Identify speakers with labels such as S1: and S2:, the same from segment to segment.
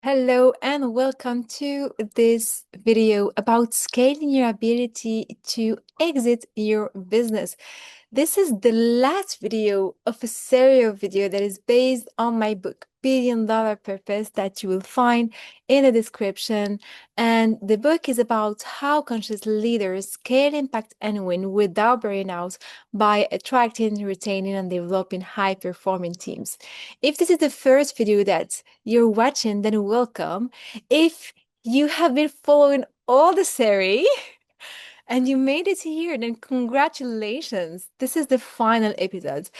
S1: Hello and welcome to this video about scaling your ability to exit your business. This is the last video of a serial video that is based on my book, Billion Dollar Purpose, that you will find in the description. And the book is about how conscious leaders scale impact and win without burnout by attracting, retaining, and developing high-performing teams. If this is the first video that you're watching, then welcome. If you have been following all the series, and you made it here, then congratulations. This is the final episode.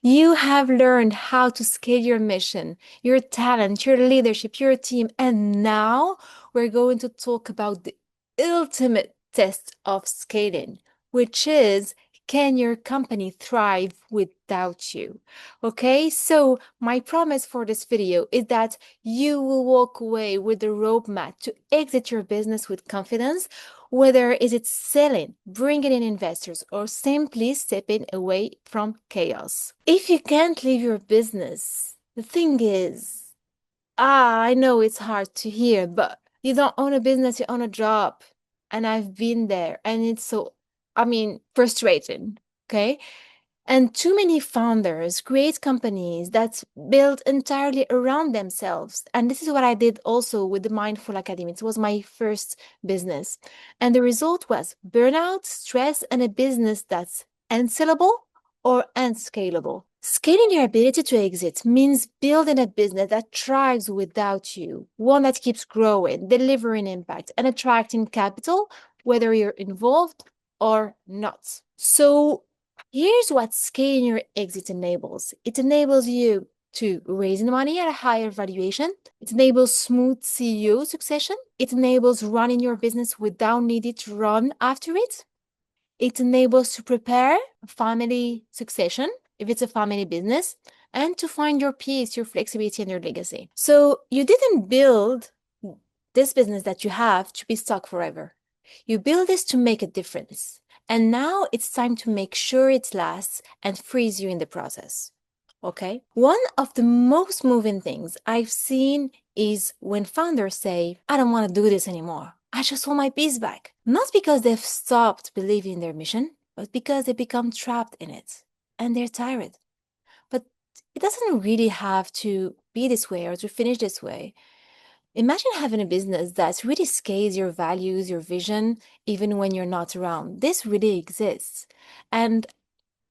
S1: You have learned how to scale your mission, your talent, your leadership, your team. And now we're going to talk about the ultimate test of scaling, which is, can your company thrive without you? Okay, so my promise for this video is that you will walk away with the roadmap to exit your business with confidence, whether is it selling, bringing in investors, or simply stepping away from chaos. If you can't leave your business, the thing is, I know it's hard to hear, but you don't own a business, you own a job. And I've been there, and it's so, frustrating, okay? And too many founders create companies that's built entirely around themselves. And this is what I did also with the Mindful Academy. It was my first business. And the result was burnout, stress, and a business that's unsellable or unscalable. Scaling your ability to exit means building a business that thrives without you, one that keeps growing, delivering impact, and attracting capital, whether you're involved or not. So here's what scaling your exit enables. It enables you to raise money at a higher valuation. It enables smooth CEO succession. It enables running your business without needing to run after it. It enables to prepare family succession if it's a family business, and to find your peace, your flexibility, and your legacy. So you didn't build this business that you have to be stuck forever. You build this to make a difference. And now it's time to make sure it lasts and frees you in the process. Okay? One of the most moving things I've seen is when founders say, I don't want to do this anymore. I just want my peace back. Not because they've stopped believing in their mission, but because they become trapped in it and they're tired. But it doesn't really have to be this way or to finish this way. Imagine having a business that really scales your values, your vision, even when you're not around. This really exists. And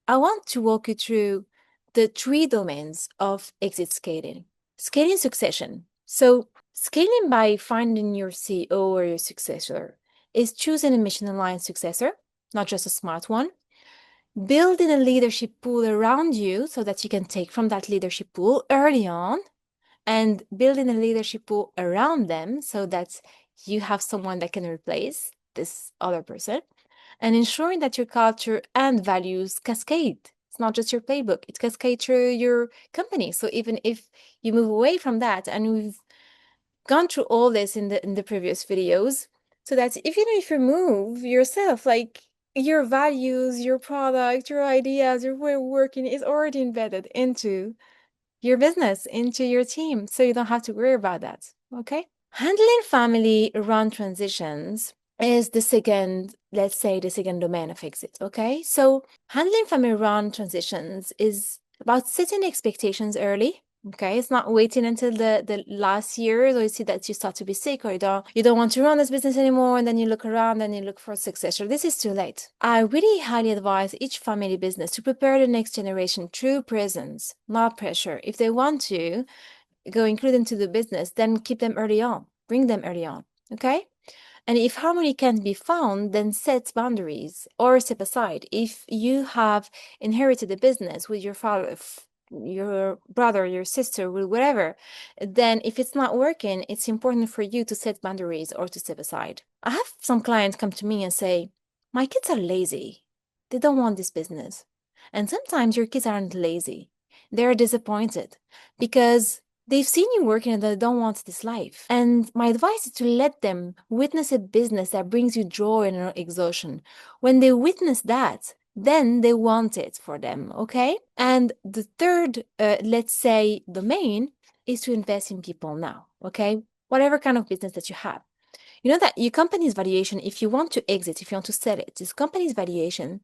S1: I want to walk you through the three domains of exit scaling. Scaling succession. So, scaling by finding your CEO or your successor is choosing a mission-aligned successor, not just a smart one. Building a leadership pool around you so that you can take from that leadership pool early on, and building a leadership pool around them so that you have someone that can replace this other person, and ensuring that your culture and values cascade. It's not just your playbook, it cascades through your company. So even if you move away from that, and we've gone through all this in the previous videos, so that even if you move yourself, like your values, your product, your ideas, your way of working is already embedded into your business, into your team, so you don't have to worry about that, okay? Handling family-run transitions is the second, let's say, the second domain of exit, okay? So handling family-run transitions is about setting expectations early, okay? It's not waiting until the last year, or you see that you start to be sick, or you don't want to run this business anymore, and then you look around and you look for a successor. This is too late. I really highly advise each family business to prepare the next generation through presence, not pressure. If they want to go include into the business, then keep them early on, bring them early on, okay? And if harmony can't be found, then set boundaries or step aside. If you have inherited a business with your father, your brother, your sister, whatever, then if it's not working, it's important for you to set boundaries or to step aside. I have some clients come to me and say, my kids are lazy. They don't want this business. And sometimes your kids aren't lazy. They're disappointed because they've seen you working and they don't want this life. And my advice is to let them witness a business that brings you joy and not exhaustion. When they witness that, then they want it for them, okay? And the third, let's say, domain is to invest in people now, okay? whatever kind of business that you have. You know that your company's valuation, if you want to exit, if you want to sell it, this company's valuation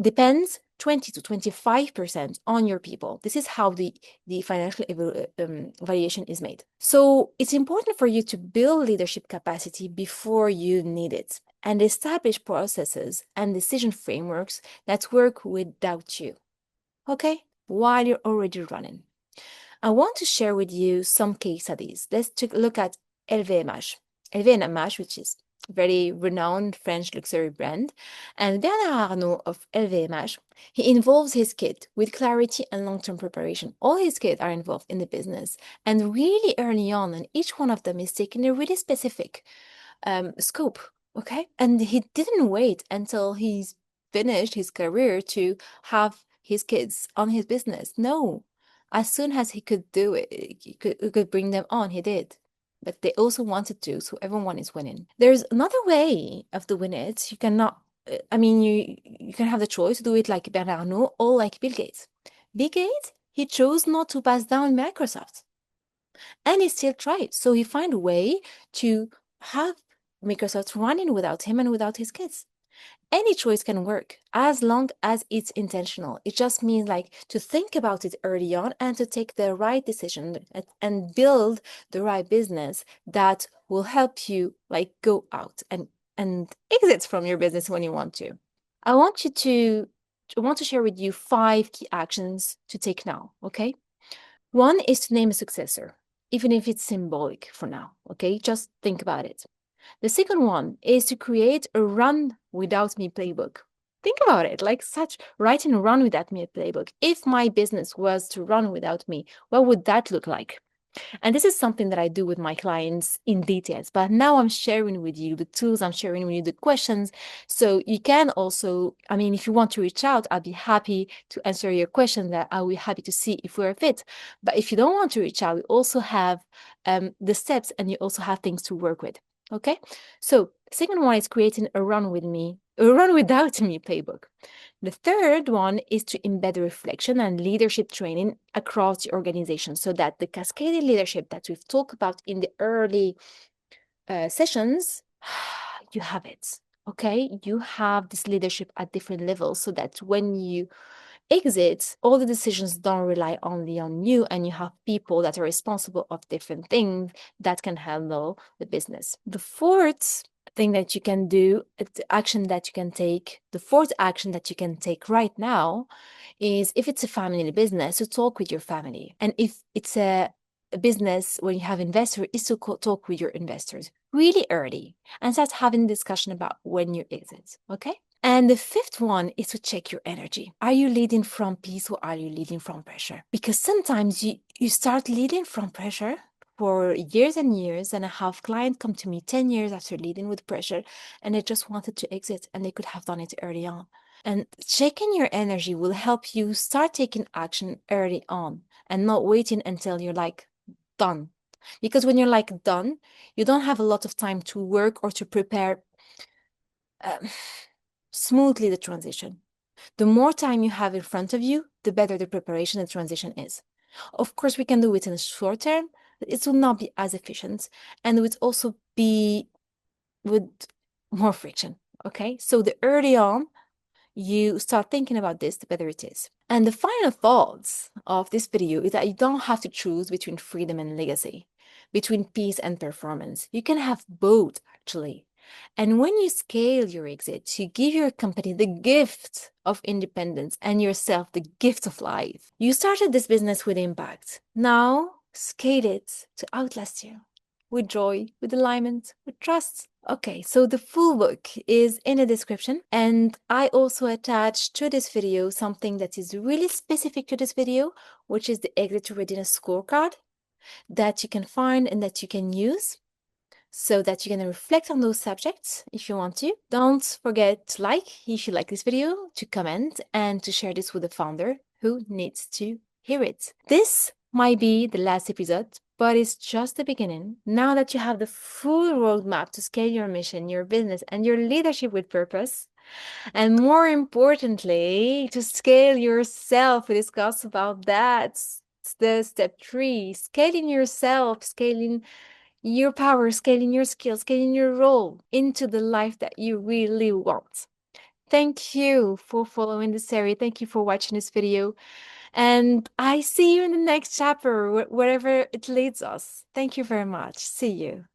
S1: depends 20 to 25% on your people. This is how the financial valuation is made. So it's important for you to build leadership capacity before you need it and establish processes and decision frameworks that work without you, okay? While you're already running. I want to share with you some case studies. Let's take a look at LVMH. LVMH, which is a very renowned French luxury brand. And Bernard Arnault of LVMH, he involves his kid with clarity and long-term preparation. All his kids are involved in the business. And really early on, and each one of them is taking a really specific scope, okay? And he didn't wait until he's finished his career to have his kids on his business. No, as soon as he could do it, he could bring them on, he did. But they also wanted to, so everyone is winning. There's another way of doing it. You cannot, I mean, you can have the choice to do it like Bernard Arnault or like Bill Gates. Bill Gates, he chose not to pass down Microsoft. And he still tried. So he found a way to have Microsoft running without him and without his kids. Any choice can work as long as it's intentional. It just means like to think about it early on and to take the right decision and build the right business that will help you like go out and exit from your business when you want to. I want to share with you 5 key actions to take now, okay? One is to name a successor, even if it's symbolic for now, okay? Just think about it. The second one is to create a run without me playbook. Think about it, like such writing a run without me playbook. If my business was to run without me, what would that look like? And this is something that I do with my clients in details, but now I'm sharing with you the tools, I'm sharing with you the questions. So you can also, I mean, if you want to reach out, I'll be happy to answer your questions. That I'll be happy to see if we're a fit. But if you don't want to reach out, we also have the steps and you also have things to work with. Okay. So second one is creating a run with me, a run without me playbook. The third one is to embed reflection and leadership training across the organization so that the cascading leadership that we've talked about in the early sessions, you have it. Okay, you have this leadership at different levels so that when you exit, all the decisions don't rely only on you, and you have people that are responsible of different things that can handle the business. The fourth thing that you can do, the action that you can take, the fourth action that you can take right now is, if it's a family business, to talk with your family. And if it's a business where you have investors, is to talk with your investors really early and start having discussion about when you exit, okay? And the fifth one is to check your energy. Are you leading from peace or are you leading from pressure? Because sometimes you start leading from pressure for years and years, and I have clients come to me 10 years after leading with pressure, and they just wanted to exit, and they could have done it early on. And checking your energy will help you start taking action early on and not waiting until you're like done. Because when you're like done, you don't have a lot of time to work or to prepare smoothly the transition. The more time you have in front of you, the better the preparation and transition is. Of course, we can do it in the short term, but it will not be as efficient, and it would also be with more friction. Okay, so the early on you start thinking about this, the better it is. And the final thoughts of this video is that you don't have to choose between freedom and legacy, between peace and performance. You can have both, actually. And when you scale your exit, you give your company the gift of independence and yourself the gift of life. You started this business with impact. Now, scale it to outlast you with joy, with alignment, with trust. Okay, so the full book is in the description, and I also attached to this video something that is really specific to this video, which is the Exit to Readiness Scorecard that you can find and that you can use so that you can reflect on those subjects if you want to. Don't forget to like if you like this video, to comment, and to share this with a founder who needs to hear it. This might be the last episode, but it's just the beginning. Now that you have the full roadmap to scale your mission, your business, and your leadership with purpose, and more importantly, to scale yourself, we discussed about that. It's the step 3, scaling yourself, scaling your power, scaling your skills, scaling your role into the life that you really want. Thank you for following this series. Thank you for watching this video. And I see you in the next chapter, wherever it leads us. Thank you very much. See you.